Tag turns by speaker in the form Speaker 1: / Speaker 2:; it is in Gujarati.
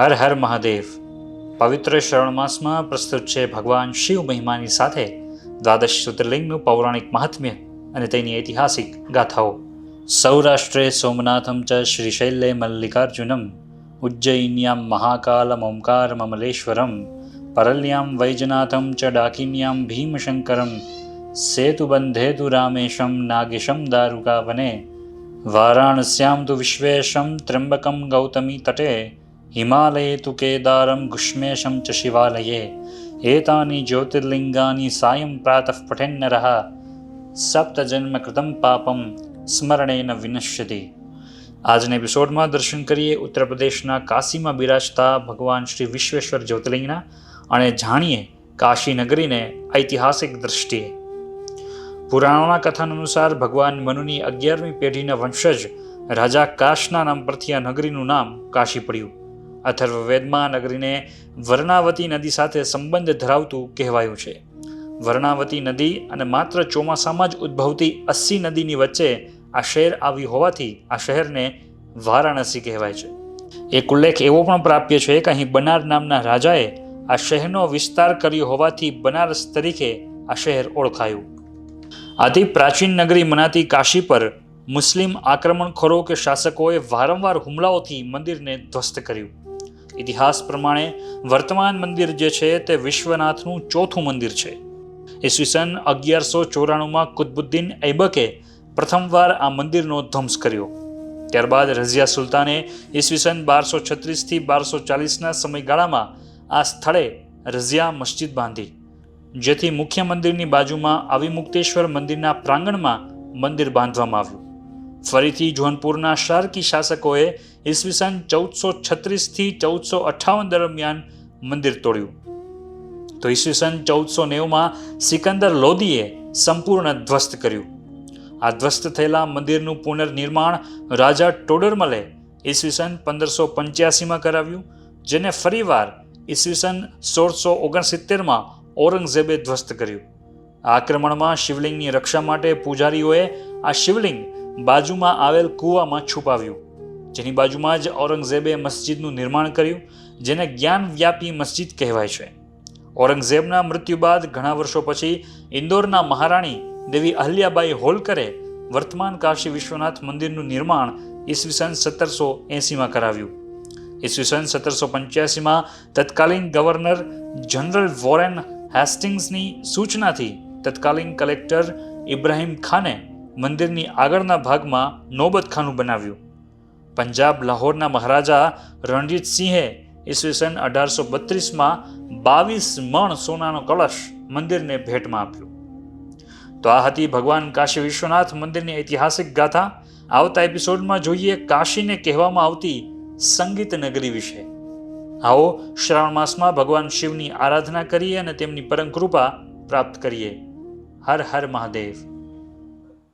Speaker 1: હર હર મહાદેવ. પવિત્ર શ્રાવણ માસમાં પ્રસ્તુત છે ભગવાન શિવ મહિમાની સાથે દ્વાદશ જ્યોતિર્લિંગનું પૌરાણિક મહાત્મ્ય અને તેની ઐતિહાસિક ગાથાઓ. સૌરાષ્ટ્રે સોમનાથમ ચ શ્રીશૈલે મલ્લિકાર્જુનમ ઉજ્જૈન્યામ મહાકાલમ ઓમકારમમલેશ્વરમ પરલ્યામ વૈજનાથમ ચ ડાકિન્યામ ભીમશંકરમ સેતુબંધેતુ રામેશમ નાગેશમ દારુકાવને વારાણસ્યામ તુ વિશ્વેશમ ત્ર્યંબકમ ગૌતમી તટે હિમાલયે તુ કેદારમ ગુષ્મેશમ ચ શિવાલયે એતાની જ્યોતિર્લિંગાની સાયં પ્રાતઃ પઠેન્નરઃ સપ્તજન્મ કૃતમ પાપમ સ્મરણેન વિનશ્યતિ. આજના એપિસોડમાં દર્શન કરીએ ઉત્તર પ્રદેશના કાશીમાં બિરાજતા ભગવાન શ્રી વિશ્વેશ્વર જ્યોતિર્લિંગના અને જાણીએ કાશી નગરીને ઐતિહાસિક દ્રષ્ટિએ. પુરાણોના કથન અનુસાર ભગવાન મનુની 11મી પેઢીના વંશજ રાજા કાશના નામ પરથી આ નગરીનું નામ કાશી પડ્યું. અથર્વવેદમાં નગરીને વર્ણાવતી નદી સાથે સંબંધ ધરાવતું કહેવાયું છે. વર્ણાવતી નદી અને માત્ર ચોમાસામાં જ ઉદ્ભવતી અસ્સી નદીની વચ્ચે આ શહેર આવી હોવાથી આ શહેરને વારાણસી કહેવાય છે. એક ઉલ્લેખ એવો પણ પ્રાપ્ય છે કે અહીં બનાર નામના રાજાએ આ શહેરનો વિસ્તાર કર્યો હોવાથી બનારસ તરીકે આ શહેર ઓળખાયું. આથી પ્રાચીન નગરી મનાતી કાશી પર મુસ્લિમ આક્રમણખોરો કે શાસકોએ વારંવાર હુમલાઓથી મંદિરને ધ્વસ્ત કર્યું. ઇતિહાસ પ્રમાણે વર્તમાન મંદિર જે છે તે વિશ્વનાથનું ચોથું મંદિર છે. ઈસવીસન 1194માં કુતબુદ્દીન ઐબકે પ્રથમવાર આ મંદિરનો ધ્વંસ કર્યો. ત્યારબાદ રઝિયા સુલતાને ઈસવીસન 1236થી 1240ના સમયગાળામાં આ સ્થળે રઝિયા મસ્જિદ બાંધી, જેથી મુખ્ય મંદિરની બાજુમાં અવિમુક્તેશ્વર મંદિરના પ્રાંગણમાં મંદિર બાંધવામાં આવ્યું. ફરીથી જોનપુરના શાર્કી શાસકોએ ઈસવીસન 1436થી 1458 દરમિયાન મંદિર તોડ્યું. તો ઈસવીસન 1490માં સિકંદર લોદીએ સંપૂર્ણ ધ્વસ્ત કર્યું. આ ધ્વસ્ત થયેલા મંદિરનું પુનર્નિર્માણ રાજા ટોડરમલે ઈસવીસન 1585માં કરાવ્યું, જેને ફરીવાર ઈસવીસન 1669માં ઔરંગઝેબે ધ્વસ્ત કર્યું. આ આક્રમણમાં શિવલિંગની રક્ષા માટે પૂજારીઓએ આ શિવલિંગ બાજુમાં આવેલ કૂવામાં છુપાવ્યું, જેની બાજુમાં જ ઔરંગઝેબે મસ્જિદનું નિર્માણ કર્યું, જેને જ્ઞાનવ્યાપી મસ્જિદ કહેવાય છે. ઔરંગઝેબના મૃત્યુ બાદ ઘણા વર્ષો પછી ઇન્દોરના મહારાણી દેવી અહલ્યાબાઈ હોલકરે વર્તમાન કાશી વિશ્વનાથ મંદિરનું નિર્માણ ઈસવીસન 1780માં કરાવ્યું. ઈસવીસન 1785માં તત્કાલીન ગવર્નર જનરલ વોરેન હેસ્ટિંગ્સની સૂચનાથી તત્કાલીન કલેક્ટર ઇબ્રાહિમ ખાને મંદિરની આગળના ભાગમાં નોબતખાનું બનાવ્યું. પંજાબ લાહોરના મહારાજા રણજીતસિંહે ઈસવીસન 1832માં 22 મણ સોનાનો કળશ મંદિરને ભેટમાં આપ્યો. તો આ હતી ભગવાન કાશી વિશ્વનાથ મંદિરની ઐતિહાસિક ગાથા. આવતા એપિસોડમાં જોઈએ કાશીને કહેવામાં આવતી સંગીત નગરી વિશે. આવો શ્રાવણ માસમાં ભગવાન શિવની આરાધના કરીએ અને તેમની પરમ કૃપા પ્રાપ્ત કરીએ. હર હર મહાદેવ.